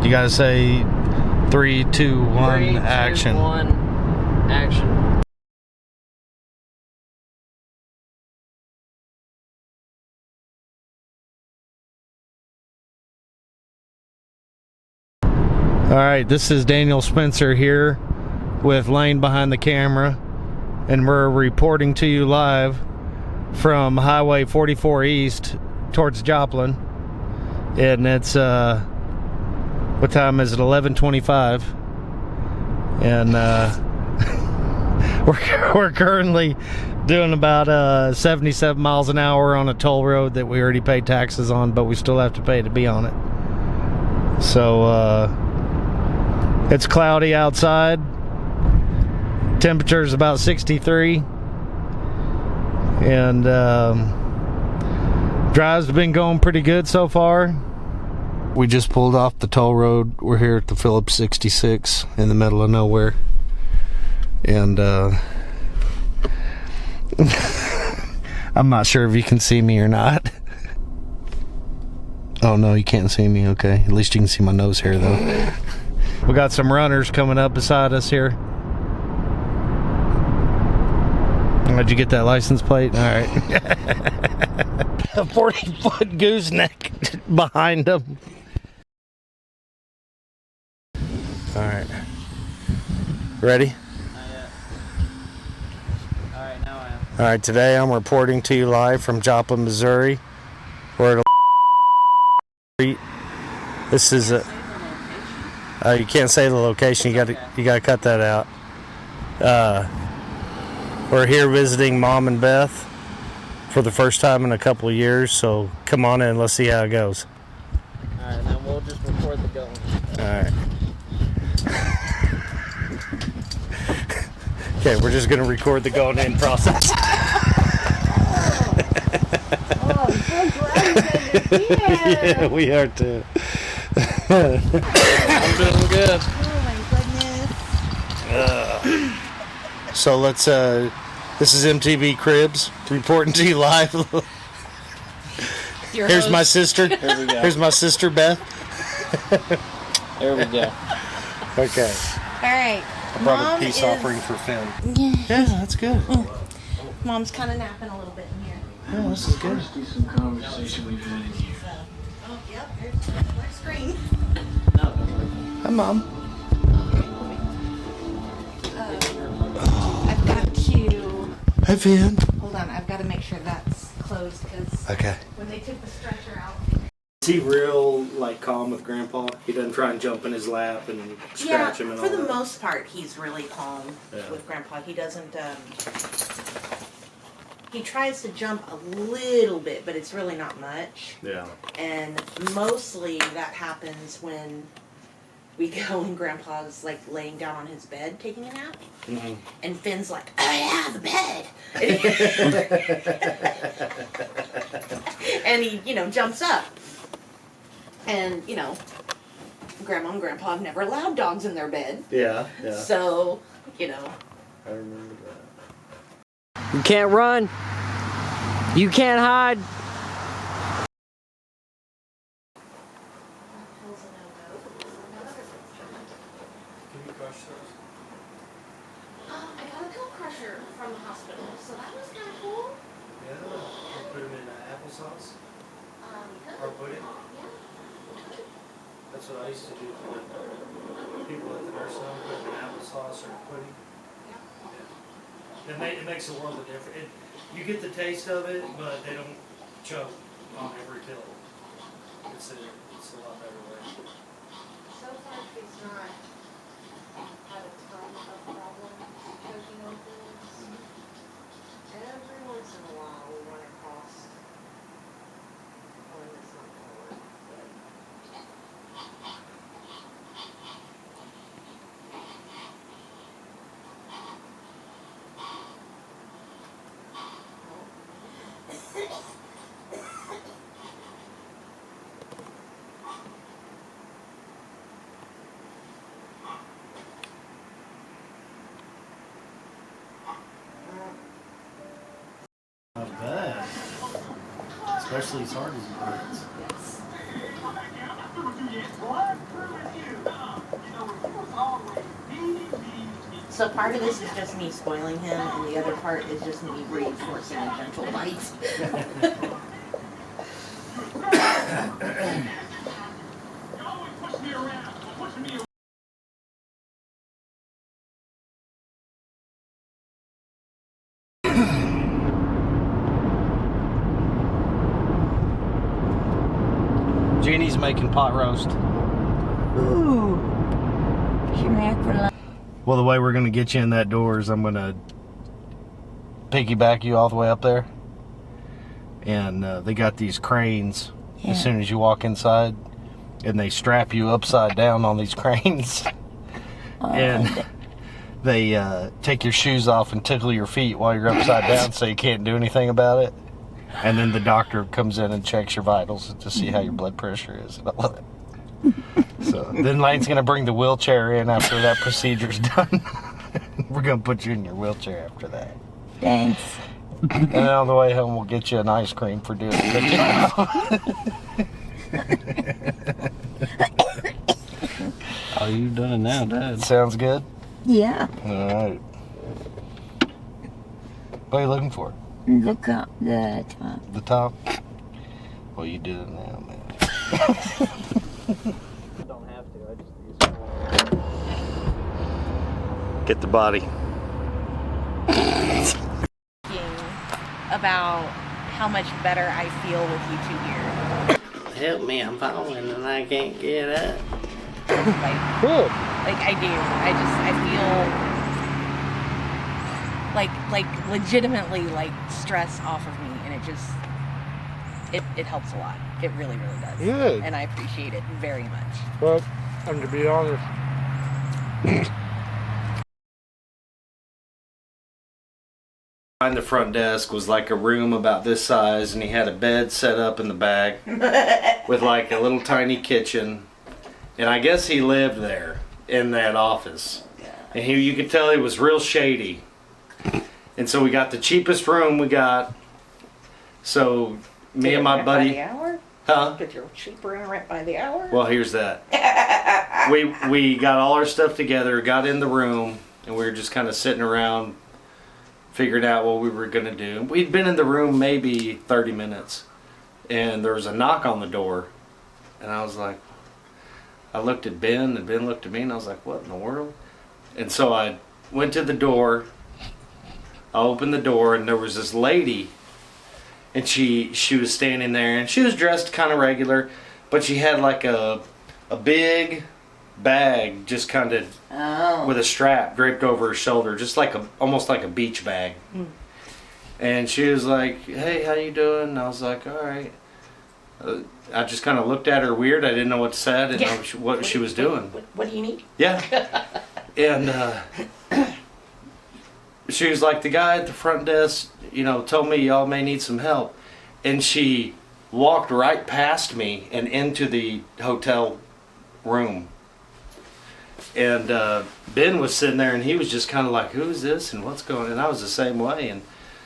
You gotta say 3, 2, 1, 3, 2, action. 1, action. Alright, this is Daniel Spencer here with Lane behind the camera, and we're reporting to you live from Highway 44 East towards Joplin. And it's what time is it? 11:25. And we're currently doing about 77 miles an hour on a toll road that we already paid taxes on, but we still have to pay to be on it. So it's cloudy outside. Temperature is about 63. And drives have been going pretty good so far. We just pulled off the toll road. We're here at the Phillips 66 in the middle of nowhere. And I'm not sure if you can see me or not. Oh no, you can't see me. Okay, at least you can see my nose hair though. We got some runners coming up beside us here. Did you get that license plate? All right. A 40-foot gooseneck behind them. All right. Ready? Not yet. Alright, now I am. All right, today I'm reporting to you live from Joplin, Missouri. We're at a This is a you can't say the location. You gotta cut that out. We're here visiting Mom and Beth for the first time in a couple of years, so come on in, let's see how it goes. Alright, then we'll just record the going. Alright. Okay, we're just gonna record the going in process. Oh, I'm so glad you guys are here. Yeah, we are too. I'm doing good. Oh my goodness. So let's this is MTV Cribs reporting to you live. Here's my sister. Here we go. Here's my sister Beth. There we go. Okay. All right. I brought a peace offering for Finn. Yeah, that's good. Mom's kind of napping a little bit in here. Yeah, this is good. Some conversation we've had in here. Oh, yep. There's my screen. Hi, Mom. I've got to. Hi, Finn. Hold on. I've got to make sure that's closed because Okay. when they took the stretcher out. Is he real, like, calm with Grandpa? He doesn't try and jump in his lap and scratch him and all for the that? most part, he's really calm Yeah. with Grandpa. He doesn't. He tries to jump a little bit, but it's really not much. Yeah. And mostly that happens when we go and Grandpa's like laying down on his bed taking a nap. Mm-hmm. And Finn's like, oh yeah, the bed. And he, jumps up. And, Grandma and Grandpa have never allowed dogs in their bed. Yeah. So, I remember that. You can't run. You can't hide. Can you crush those? I got a pill crusher from the hospital, so that was kind of cool. Yeah. Put them in applesauce or pudding. Yeah. That's what I used to do for the people at the nursing home, put them in applesauce or pudding. It makes a world of difference. You get the taste of it, but they don't choke on every pill. It's a lot better way. So far, she's not had a ton of problems choking on things. Every once in a while, we run across one that's not going to work. Not bad. Especially as hard as it hurts. Yes. So part of this is just me spoiling him, and the other part is just me reinforcing a gentle bite. Jeannie's making pot roast. Ooh. She made for lunch. Well, the way we're going to get you in that door is I'm going to piggyback you all the way up there. And they got these cranes as soon as you walk inside. And they strap you upside down on these cranes. And they take your shoes off and tickle your feet while you're upside down so you can't do anything about it. And then the doctor comes in and checks your vitals to see how your blood pressure is and all of it. So then Lane's going to bring the wheelchair in after that procedure's done. We're going to put you in your wheelchair after that. Thanks. And then on the way home, we'll get you an ice cream for doing it. How are you doing now, Dad? Sounds good? Yeah. All right. What are you looking for? Look up the top. The top? Well, you do it now, man. Don't have to. I just use more. Get the body. About how much better I feel with you two here. Help me, I'm falling and I can't get up. Like I do. I feel like legitimately like stress off of me, and it helps a lot. It really, really does. Good. And I appreciate it very much. Well, and to be honest, behind the front desk was like a room about this size, and he had a bed set up in the back with like a little tiny kitchen, and I guess he lived there in that office. And you could tell he was real shady. And so we got the cheapest room we got. So me and my buddy. By the hour? Huh? Get your cheaper in rent by the hour? Well, here's that. We got all our stuff together, got in the room, and we were just kind of sitting around figuring out what we were going to do. We'd been in the room maybe 30 minutes, and there was a knock on the door. And I was like, I looked at Ben, and Ben looked at me, and I was like, what in the world? And so I went to the door. I opened the door, and there was this lady, and she was standing there, and she was dressed kind of regular, but she had like a big bag, just kind of with a strap draped over her shoulder, just like almost like a beach bag. And she was like, "Hey, how you doing?" And I was like, "All right." I just kind of looked at her weird. I didn't know what to say. I didn't know what she was doing. What do you need? Yeah. And she was like, the guy at the front desk, told me y'all may need some help. And she walked right past me and into the hotel room. And Ben was sitting there, and he was just kind of like, who's this and what's going on? And I was the same way. And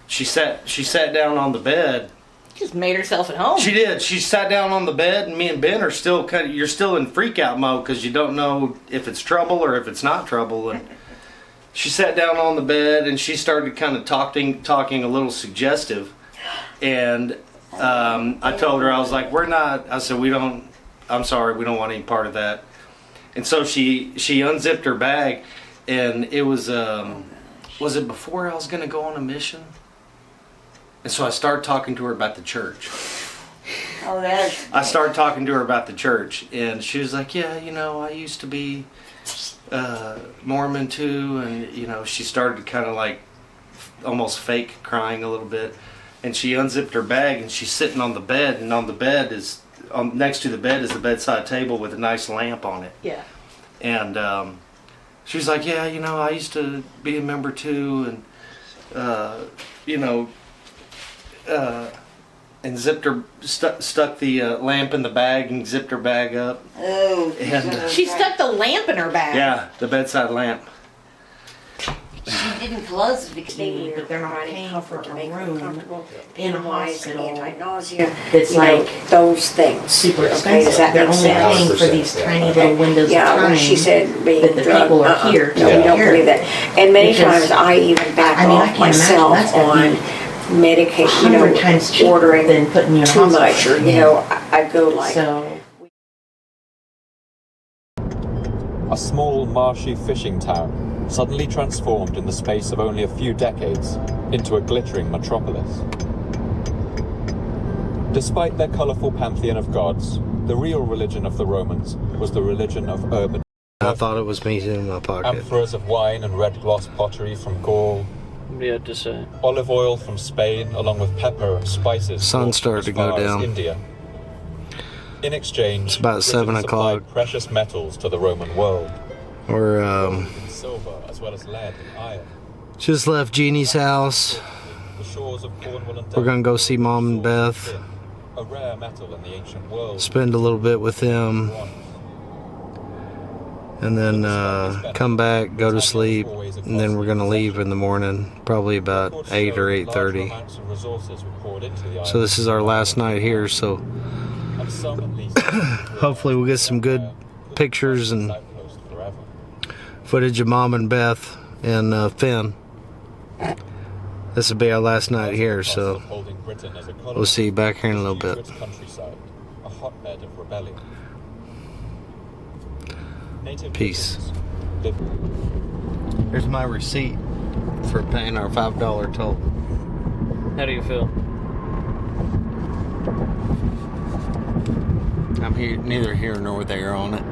she sat down on the bed. Just made herself at home. She did. She sat down on the bed, and me and Ben are still you're still in freak out mode because you don't know if it's trouble or if it's not trouble. And she sat down on the bed, and she started kind of talking a little suggestive. And I told her, I was like, I'm sorry, we don't want any part of that. And so she unzipped her bag, and it was it before I was going to go on a mission? And so I started talking to her about the church. Oh, that's. I started talking to her about the church, and she was like, yeah, I used to be Mormon too. And, she started kind of like almost fake crying a little bit. And she unzipped her bag, and she's sitting on the bed, and on the bed next to the bed is the bedside table with a nice lamp on it. Yeah. And she was like, yeah, I used to be a member too, and, and stuck the lamp in the bag and zipped her bag up. Oh. And She stuck the lamp in her bag. yeah, the bedside lamp. She didn't close it because need, but they're not Providing paying comfort for to a make them room comfortable, in a pain-wise, hospital anti-nausea, that's you know, like those things. super Okay, expensive. does that They're make only sense? paying for these tiny little windows Yeah, of when time. she said being that the drug, people are here to no, we take don't care believe of that. And many Because, times I even back I mean, I off can't imagine myself that's gonna be on medication, you 100 times know, cheaper ordering than putting you in a too hospital. much, or, you Yeah. know, I go like, So, A small, marshy fishing town suddenly transformed in the space of only a few decades into a glittering metropolis. Despite their colourful pantheon of gods, the real religion of the Romans was the religion of urban. I thought it was me in my pocket. Amphoras of wine and red gloss pottery from Gaul, Yeah, to say. olive oil from Spain, along with pepper and spices Sun brought started as to go far as down. India. In exchange, It's about 7 Britain supplied o'clock. precious metals to the Roman world, We're gold and silver as well as lead and iron. just left Jeannie's house. The shores of Cornwall and We're gonna go see Devon, Mom and sources of Beth. tin, a rare metal in the ancient world. Spend a little bit with them, and then come back, go to sleep, and then we're gonna leave in the morning, probably about 8 or 8:30. So this is our last night here. So hopefully we'll get some good pictures and footage of Mom and Beth and Finn. This will be our last night here, so we'll see you back here in a little bit. A hotbed of rebellion. Native Peace. Britons Here's my receipt for paying our $5 toll. How do you feel? I'm here, neither here nor there on it.